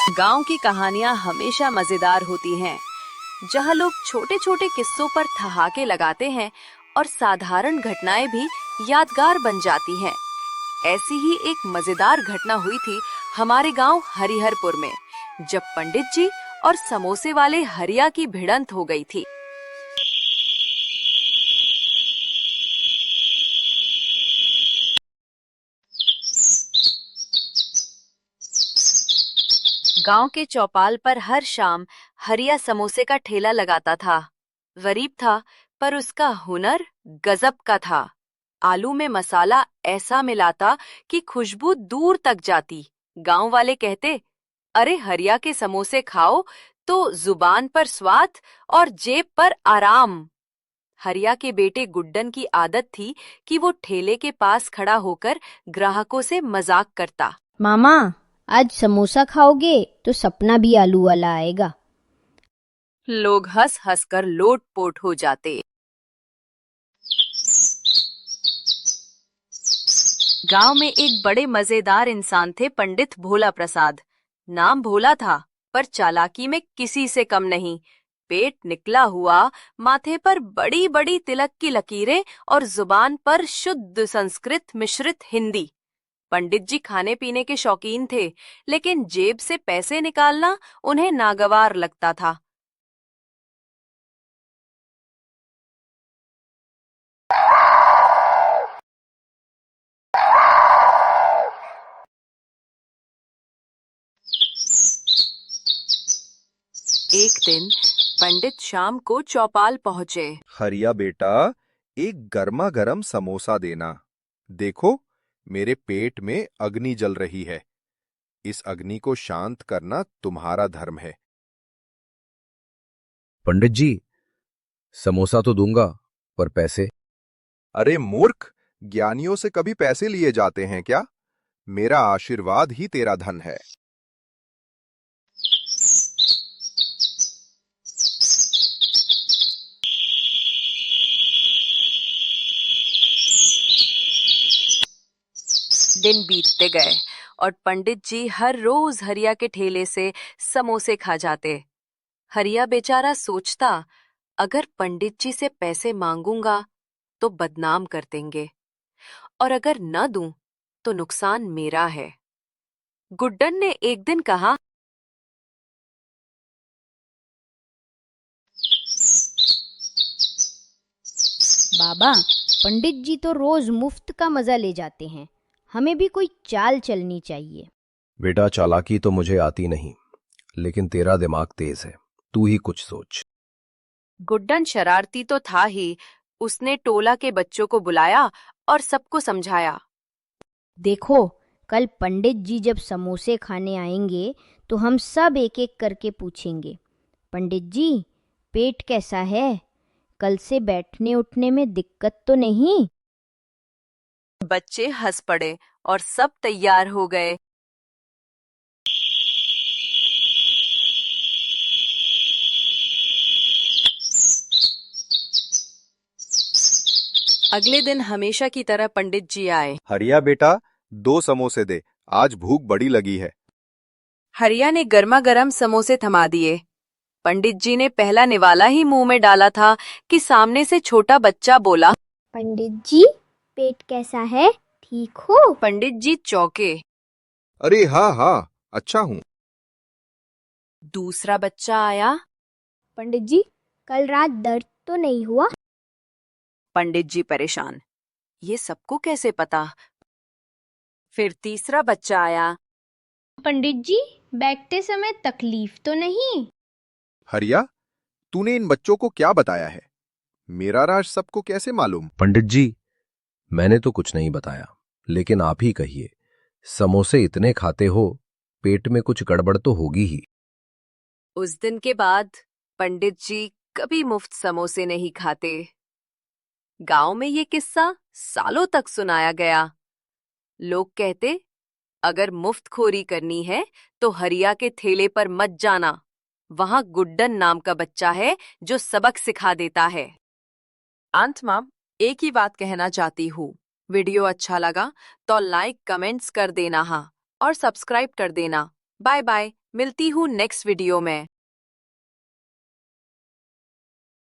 गांव की कहानियां हमेशा मजेदार होती हैं, जहां लोग छोटे छोटे किस्सों पर ठहाके लगाते हैं और साधारण घटनाएं भी यादगार बन जाती हैं। ऐसी ही एक मजेदार घटना हुई थी हमारे गांव हरिहरपुर में, जब पंडित जी और समोसे वाले हरिया की भिड़ंत हो गई थी। गांव के चौपाल पर हर शाम हरिया समोसे का ठेला लगाता था। गरीब था, पर उसका हुनर गजब का था। आलू में मसाला ऐसा मिलाता कि खुशबू दूर तक जाती। गांव वाले कहते, अरे हरिया के समोसे खाओ तो जुबान पर स्वाद और जेब पर आराम। हरिया के बेटे गुड्डन की आदत थी कि वो ठेले के पास खड़ा होकर ग्राहकों से मजाक करता। मामा, आज समोसा खाओगे तो सपना भी आलू वाला आएगा। लोग हंस हंस कर लोटपोट हो जाते। गांव में एक बड़े मजेदार इंसान थे, पंडित भोला प्रसाद। नाम भोला था, पर चालाकी में किसी से कम नहीं। पेट निकला हुआ, माथे पर बड़ी बड़ी तिलक की लकीरें और जुबान पर शुद्ध संस्कृत मिश्रित हिंदी। पंडित जी खाने पीने के शौकीन थे, लेकिन जेब से पैसे निकालना उन्हें नागवार लगता था। एक दिन पंडित शाम को चौपाल पहुंचे। हरिया बेटा, एक गर्मा गर्म समोसा देना। देखो, मेरे पेट में अग्नि जल रही है। इस अग्नि को शांत करना तुम्हारा धर्म है। पंडित जी, समोसा तो दूंगा, पर पैसे? अरे मूर्ख, ज्ञानियों से कभी पैसे लिए जाते हैं क्या? मेरा आशीर्वाद ही तेरा धन है। दिन बीतते गए और पंडित जी हर रोज हरिया के ठेले से समोसे खा जाते। हरिया बेचारा सोचता, अगर पंडित जी से पैसे मांगूंगा तो बदनाम कर देंगे, और अगर न दूं तो नुकसान मेरा है। गुड्डन ने एक दिन कहा, बाबा, पंडित जी तो रोज मुफ्त का मजा ले जाते हैं। हमें भी कोई चाल चलनी चाहिए। बेटा, चालाकी तो मुझे आती नहीं, लेकिन तेरा दिमाग तेज है। तू ही कुछ सोच। गुड्डन शरारती तो था ही। उसने टोला के बच्चों को बुलाया और सबको समझाया। देखो, कल पंडित जी जब समोसे खाने आएंगे तो हम सब एक एक करके पूछेंगे, पंडित जी, पेट कैसा है? कल से बैठने उठने में दिक्कत तो नहीं? बच्चे हंस पड़े और सब तैयार हो गए। अगले दिन हमेशा की तरह पंडित जी आए। हरिया बेटा, 2 समोसे दे, आज भूख बड़ी लगी है। हरिया ने गर्मा गर्म समोसे थमा दिए। पंडित जी ने पहला निवाला ही मुंह में डाला था कि सामने से छोटा बच्चा बोला, पंडित जी, पेट कैसा है? ठीक हो? पंडित जी चौंके। अरे हाँ हाँ, अच्छा हूँ। दूसरा बच्चा आया। पंडित जी, कल रात दर्द तो नहीं हुआ? पंडित जी परेशान, ये सबको कैसे पता? फिर तीसरा बच्चा आया। पंडित जी, बैठते समय तकलीफ तो नहीं? हरिया, तूने इन बच्चों को क्या बताया है? मेरा राज सबको कैसे मालूम? पंडित जी, मैंने तो कुछ नहीं बताया, लेकिन आप ही कहिए, समोसे इतने खाते हो, पेट में कुछ गड़बड़ तो होगी ही। उस दिन के बाद पंडित जी कभी मुफ्त समोसे नहीं खाते। गांव में ये किस्सा सालों तक सुनाया गया। लोग कहते, अगर मुफ्तखोरी करनी है तो हरिया के ठेले पर मत जाना। वहां गुड्डन नाम का बच्चा है जो सबक सिखा देता है। अंत में एक ही बात कहना चाहती हूँ, वीडियो अच्छा लगा तो लाइक कमेंट्स कर देना, हाँ, और सब्सक्राइब कर देना। Bye bye. मिलती हूँ नेक्स्ट वीडियो में।